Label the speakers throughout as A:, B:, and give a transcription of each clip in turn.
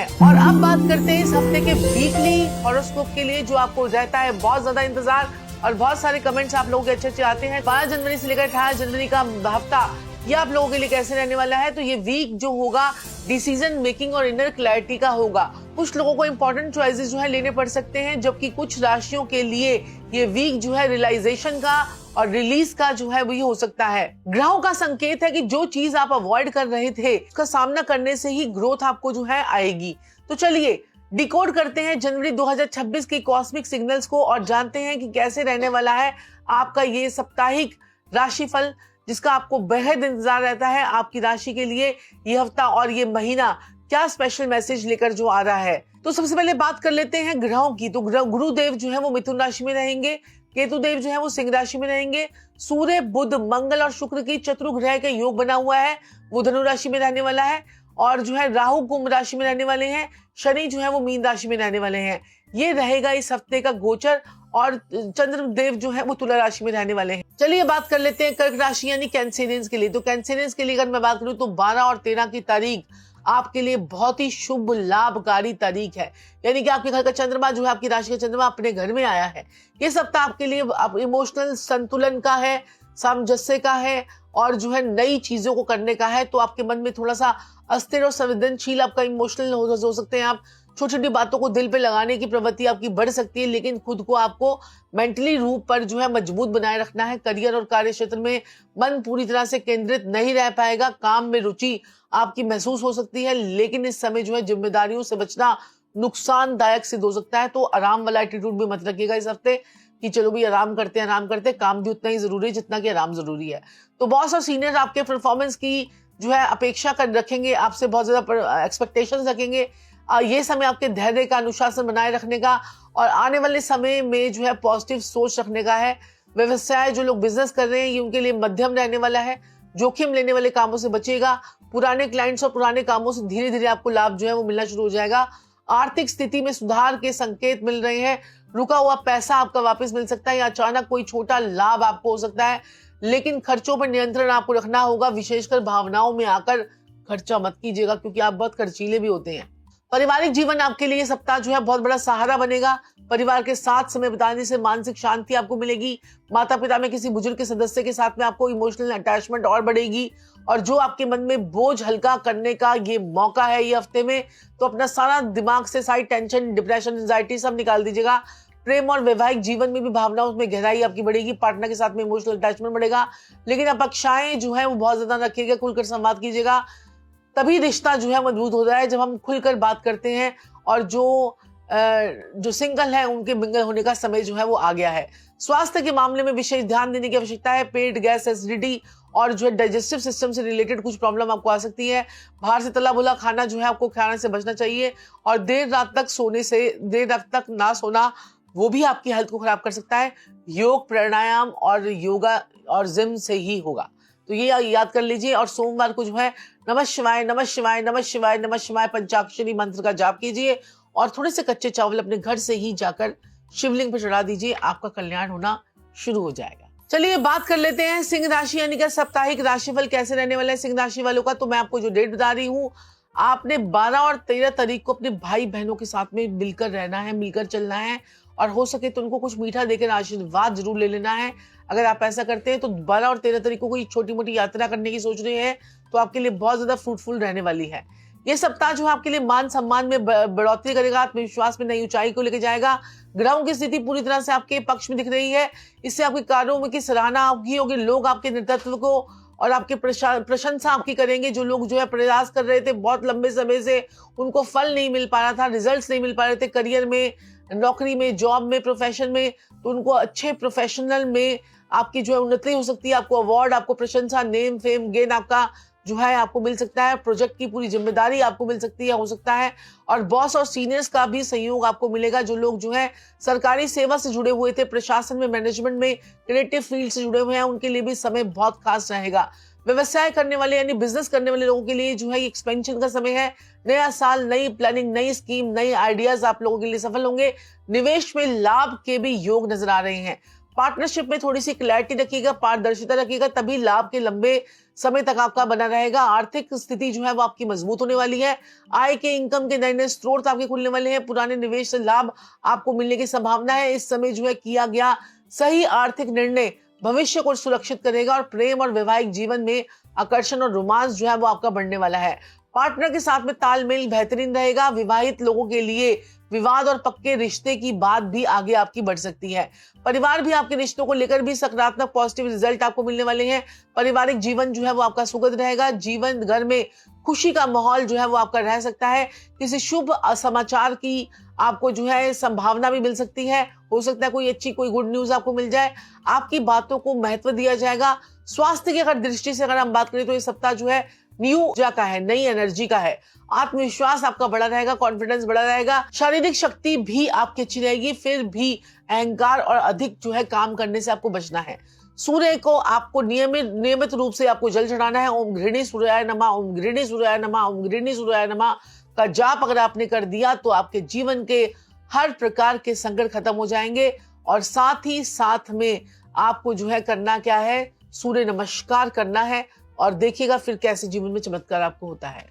A: और अब बात करते हैं इस हफ्ते के वीकली हॉरोस्कोप के लिए, जो आपको रहता है बहुत ज्यादा इंतजार और बहुत सारे कमेंट्स आप लोगों के अच्छे आते हैं। 12 जनवरी से लेकर 18 जनवरी का हफ्ता ये आप लोगों के लिए कैसे रहने वाला है। तो ये वीक जो होगा डिसीजन मेकिंग और इनर क्लैरिटी का होगा। कुछ लोगों को इंपॉर्टेंट चॉइसेस जो है लेने पड़ सकते हैं, जबकि कुछ राशियों के लिए ये वीक जो है रियलाइजेशन का और रिलीज का जो है वही हो सकता है। ग्रहों का संकेत है कि जो चीज आप अवॉइड कर रहे थे उसका सामना करने से ही ग्रोथ आपको जो है आएगी। तो चलिए डिकोड करते हैं जनवरी 2026 के कॉस्मिक सिग्नल्स को और जानते हैं कि कैसे रहने वाला है आपका ये साप्ताहिक राशिफल, जिसका आपको बेहद इंतजार रहता है। आपकी राशि के लिए ये हफ्ता और ये महीना क्या स्पेशल मैसेज लेकर जो आ रहा है। तो सबसे पहले बात कर लेते हैं ग्रहों की। तो गुरुदेव जो है वो मिथुन राशि में रहेंगे, केतु देव जो है वो सिंह राशि में रहेंगे, सूर्य बुध मंगल और शुक्र की चतुर्ग्रह का योग बना हुआ है, वो धनु राशि में रहने वाला है, और जो है राहु कुंभ राशि में रहने वाले हैं, शनि जो है वो मीन राशि में रहने वाले हैं। ये रहेगा इस हफ्ते का गोचर, और चंद्रदेव जो है वो तुला राशि में रहने वाले हैं। चलिए बात कर लेते हैं कर्क राशि यानी कैंसेरियंस के लिए। तो कैंसेरियंस के लिए अगर मैं बात करूं तो 12 और 13 की तारीख आपके लिए बहुत ही शुभ लाभकारी तारीख है। यानी कि आपके घर का चंद्रमा जो है, आपकी राशि का चंद्रमा अपने घर में आया है। ये सप्ताह आपके लिए इमोशनल संतुलन का है, सामंजस्य का है, और जो है नई चीजों को करने का है। तो आपके मन में थोड़ा सा अस्थिर और संवेदनशील आपका इमोशनल हो सकते हैं आप। छोटी छोटी बातों को दिल पे लगाने की प्रवृत्ति आपकी बढ़ सकती है, लेकिन खुद को आपको मेंटली रूप पर जो है मजबूत बनाए रखना है। करियर और कार्य क्षेत्र में मन पूरी तरह से केंद्रित नहीं रह पाएगा। काम में रुचि आपकी महसूस हो सकती है, लेकिन इस समय जो है जिम्मेदारियों से बचना नुकसानदायक सिद्ध हो सकता है। तो आराम वाला एटीट्यूड भी मत रखिएगा इस हफ्ते कि चलो भी आराम करते हैं, काम भी उतना ही जरूरी है जितना कि आराम जरूरी है। तो बॉस और सीनियर आपके परफॉर्मेंस की जो है अपेक्षा कर रखेंगे, आपसे बहुत ज्यादा एक्सपेक्टेशंस रखेंगे। ये समय आपके धैर्य का, अनुशासन बनाए रखने का और आने वाले समय में जो है पॉजिटिव सोच रखने का है। व्यवसाय जो लोग बिजनेस कर रहे हैं ये उनके लिए मध्यम रहने वाला है। जोखिम लेने वाले कामों से बचेगा। पुराने क्लाइंट्स और पुराने कामों से धीरे धीरे आपको लाभ जो है वो मिलना शुरू हो जाएगा। आर्थिक स्थिति में सुधार के संकेत मिल रहे हैं। रुका हुआ पैसा आपका वापस मिल सकता है या अचानक कोई छोटा लाभ आपको हो सकता है, लेकिन खर्चों पर नियंत्रण आपको रखना होगा। विशेषकर भावनाओं में आकर खर्चा मत कीजिएगा, क्योंकि आप बहुत खर्चीले भी होते हैं। पारिवारिक जीवन आपके लिए सप्ताह जो है बहुत बड़ा सहारा बनेगा। परिवार के साथ समय बिताने से मानसिक शांति आपको मिलेगी। माता पिता में किसी बुजुर्ग के सदस्य के साथ में आपको इमोशनल अटैचमेंट और बढ़ेगी, और जो आपके मन में बोझ हल्का करने का ये मौका है ये हफ्ते में, तो अपना सारा दिमाग से सारी टेंशन, डिप्रेशन, एंजाइटी सब निकाल दीजिएगा। प्रेम और वैवाहिक जीवन में भी भावनाओं में गहराई आपकी बढ़ेगी। पार्टनर के साथ में इमोशनल अटैचमेंट बढ़ेगा, लेकिन अपेक्षाएं जो है वो बहुत ज्यादा रखिएगा। खुलकर संवाद कीजिएगा, तभी रिश्ता जो है मजबूत हो रहा है जब हम खुलकर बात करते हैं। और जो सिंगल है उनके मिंगल होने का समय जो है वो आ गया है। स्वास्थ्य के मामले में विशेष ध्यान देने की आवश्यकता है। पेट, गैस, एसिडिटी और जो है डाइजेस्टिव सिस्टम से रिलेटेड कुछ प्रॉब्लम आपको आ सकती है। बाहर से तला भुना खाना जो है आपको खाने से बचना चाहिए, और देर रात तक ना सोना वो भी आपकी हेल्थ को खराब कर सकता है। योग, प्राणायाम और योगा और जिम से ही होगा, तो ये याद कर लीजिए। और सोमवार को जो है नमः शिवाय, नमः शिवाय, नमः शिवाय, नमः शिवाय पंचाक्षरी मंत्र का जाप कीजिए, और थोड़े से कच्चे चावल अपने घर से ही जाकर शिवलिंग पर चढ़ा दीजिए। आपका कल्याण होना शुरू हो जाएगा। चलिए बात कर लेते हैं सिंह राशि यानी कि साप्ताहिक राशिफल कैसे रहने वाला है सिंह राशि वालों का। तो मैं आपको जो डेट बता रही हूँ, आपने 12 और 13 तारीख को अपने भाई बहनों के साथ में मिलकर रहना है, मिलकर चलना है, और हो सके तो उनको कुछ मीठा देकर आशीर्वाद जरूर ले लेना है। अगर आप ऐसा करते हैं तो 12 और 13 तारीख को कोई छोटी मोटी यात्रा करने की सोच रहे हैं तो आपके लिए बहुत ज्यादा फ्रूटफुल रहने वाली है। ये सप्ताह जो है आपके लिए मान सम्मान में बढ़ोतरी करेगा, आत्मविश्वास में नई ऊंचाई को लेकर जाएगा। ग्रहों की स्थिति पूरी तरह से आपके पक्ष में दिख रही है। इससे आपके कार्यों में की सराहना आपकी होगी। लोग आपके नेतृत्व को और आपके प्रशंसा आपकी करेंगे। जो लोग जो है प्रयास कर रहे थे बहुत लंबे समय से, उनको फल नहीं मिल पा रहा था, रिजल्ट्स नहीं मिल पा रहे थे करियर में, नौकरी में, जॉब में, प्रोफेशन में, तो उनको अच्छे प्रोफेशनल में आपकी जो है उन्नति हो सकती है। आपको अवार्ड, आपको प्रशंसा, नेम, फेम, गेन आपका जो है आपको मिल सकता है। प्रोजेक्ट की पूरी जिम्मेदारी आपको मिल सकती है, हो सकता है। और बॉस और सीनियर्स का भी सहयोग आपको मिलेगा। जो लोग जो है सरकारी सेवा से जुड़े हुए थे, प्रशासन में, मैनेजमेंट में, क्रिएटिव फील्ड से जुड़े हुए हैं, उनके लिए भी समय बहुत खास रहेगा। व्यवसाय करने वाले यानी बिजनेस करने वाले लोगों के लिए जो है एक्सपेंशन का समय है। नया साल, नई प्लानिंग, नई स्कीम, नई आइडियाज आप लोगों के लिए सफल होंगे। निवेश में लाभ के भी योग नजर आ रहे हैं। पार्टनरशिप में थोड़ी सी क्लैरिटी रखिएगा, पारदर्शिता रखिएगा, तभी लाभ के लंबे समय तक आपका बना रहेगा। आर्थिक स्थिति जो है वो आपकी मजबूत होने वाली है। आय के इनकम के नए नए स्रोत आपके खुलने वाले हैं। पुराने निवेश से लाभ आपको मिलने की संभावना है। इस समय जो है किया गया सही आर्थिक निर्णय भविष्य को सुरक्षित करेगा और प्रेम और वैवाहिक जीवन में आकर्षण और रोमांस जो है वो आपका बढ़ने वाला है। पार्टनर के साथ में तालमेल बेहतरीन रहेगा। विवाहित लोगों के लिए विवाद और पक्के रिश्ते की बात भी आगे आपकी बढ़ सकती है। परिवार भी आपके रिश्तों को लेकर भी सकारात्मक पॉजिटिव रिजल्ट आपको मिलने वाले हैं। पारिवारिक जीवन जो है वो आपका सुखद रहेगा। जीवन घर में खुशी का माहौल जो है वो आपका रह सकता है। किसी शुभ समाचार की आपको जो है संभावना भी मिल सकती है। हो सकता है कोई गुड न्यूज आपको मिल जाए। आपकी बातों को महत्व दिया जाएगा। स्वास्थ्य की अगर दृष्टि से अगर हम बात करें तो ये सप्ताह जो है न्यू ऊर्जा का है, नई एनर्जी का है। आत्मविश्वास आपका बड़ा रहेगा, कॉन्फिडेंस बड़ा रहेगा। शारीरिक शक्ति भी आपकी अच्छी रहेगी। फिर भी अहंकार और अधिक जो है काम करने से आपको बचना है। सूर्य को आपको नियमित रूप से आपको जल चढ़ाना है। ओम गृहिणी सूर्याय नमः, ओम गृहिणी सूर्याय नमः, ओम गृहिणी सूर्याय नमः का जाप अगर आपने कर दिया तो आपके जीवन के हर प्रकार के संकट खत्म हो जाएंगे। और साथ ही साथ में आपको जो है करना क्या है, सूर्य नमस्कार करना है और देखिएगा फिर कैसे जीवन में चमत्कार आपको होता है।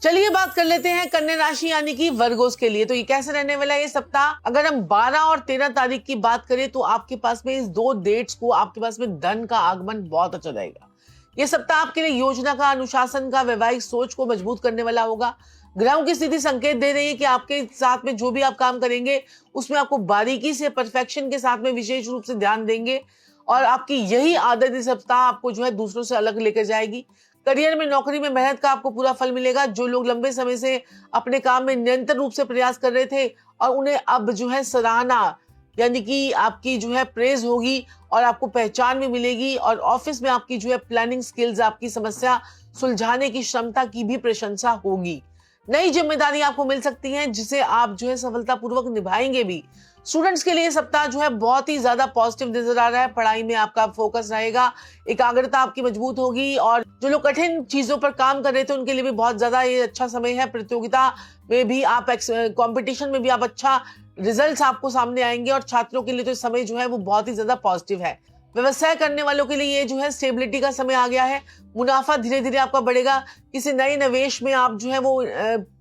A: चलिए बात कर लेते हैं कन्या राशि यानी कि वर्गोस के लिए। तो ये कैसे रहने वाला है ये सप्ताह। अगर हम 12 और 13 तारीख की बात करें तो आपके पास में इस 2 डेट्स को आपके पास में धन का आगमन बहुत अच्छा रहेगा। ये सप्ताह आपके लिए योजना का, अनुशासन का, वैवाहिक सोच को मजबूत करने वाला होगा। ग्रहों की स्थिति संकेत दे रही है कि आपके साथ में जो भी आप काम करेंगे उसमें आपको बारीकी से, परफेक्शन के साथ में विशेष रूप से ध्यान देंगे और आपकी यही आदत इस सप्ताह आपको जो है दूसरों से अलग लेकर जाएगी। करियर में, नौकरी में मेहनत का आपको पूरा फल मिलेगा। जो लोग लंबे समय से अपने काम में निरंतर रूप से प्रयास कर रहे थे और उन्हें अब जो है सराहना यानी कि आपकी जो है प्रेज होगी और आपको पहचान भी मिलेगी। और ऑफिस में आपकी जो है प्लानिंग स्किल्स, आपकी समस्या सुलझाने की क्षमता की भी प्रशंसा होगी। नई जिम्मेदारी आपको मिल सकती है जिसे आप जो है सफलतापूर्वक निभाएंगे भी। स्टूडेंट्स के लिए सप्ताह जो है बहुत ही ज्यादा पॉजिटिव नजर आ रहा है। पढ़ाई में आपका फोकस रहेगा, एकाग्रता आपकी मजबूत होगी और जो लोग कठिन चीजों पर काम कर रहे थे उनके लिए भी बहुत ज्यादा ये अच्छा समय है। प्रतियोगिता में भी आप, कंपटीशन में भी आप अच्छा रिजल्ट्स आपको सामने आएंगे और छात्रों के लिए तो समय जो है वो बहुत ही ज्यादा पॉजिटिव है। व्यवसाय करने वालों के लिए ये जो है स्टेबिलिटी का समय आ गया है। मुनाफा धीरे धीरे आपका बढ़ेगा। किसी नए निवेश में आप जो है वो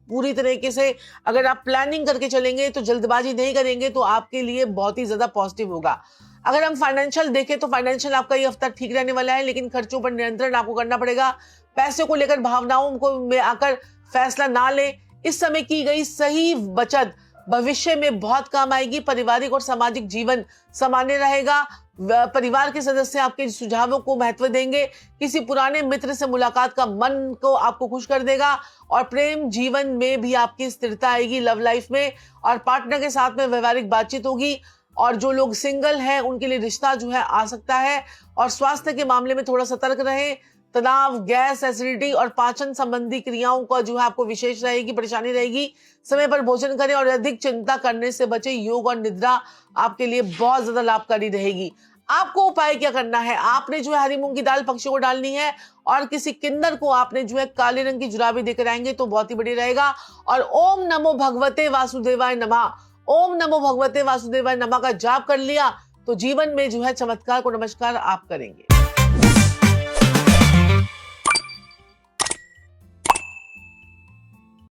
A: पूरी तरीके से अगर आप प्लानिंग करके चलेंगे तो जल्दबाजी नहीं करेंगे तो आपके लिए बहुत ही ज्यादा पॉजिटिव होगा। अगर हम फाइनेंशियल देखें तो फाइनेंशियल आपका ये हफ्ता ठीक रहने वाला है, लेकिन खर्चों पर नियंत्रण आपको करना पड़ेगा। पैसे को लेकर भावनाओं को में आकर फैसला ना लें। इस समय की गई सही बचत भविष्य में बहुत काम आएगी। पारिवारिक और सामाजिक जीवन सामान्य रहेगा। परिवार के सदस्य आपके सुझावों को महत्व देंगे। किसी पुराने मित्र से मुलाकात का मन को आपको खुश कर देगा और प्रेम जीवन में भी आपकी स्थिरता आएगी, लव लाइफ में। और पार्टनर के साथ में व्यवहारिक बातचीत होगी और जो लोग सिंगल हैं उनके लिए रिश्ता जो है आ सकता है। और स्वास्थ्य के मामले में थोड़ा सतर्क रहें। तनाव, गैस, एसिडिटी और पाचन संबंधी क्रियाओं का जो है आपको विशेष रहेगी, परेशानी रहेगी। समय पर भोजन करें और अधिक चिंता करने से बचें। योग और निद्रा आपके लिए बहुत ज्यादा लाभकारी रहेगी। आपको उपाय क्या करना है, आपने जो है हरी मूंग की दाल पक्षियों को डालनी है और किसी किन्नर को आपने जो है काले रंग की जुराबी देकर आएंगे तो बहुत ही बढ़िया रहेगा। और ओम नमो भगवते वासुदेवाय नमः, ओम नमो भगवते वासुदेवाय नमः का जाप कर लिया तो जीवन में जो है चमत्कार को नमस्कार आप करेंगे।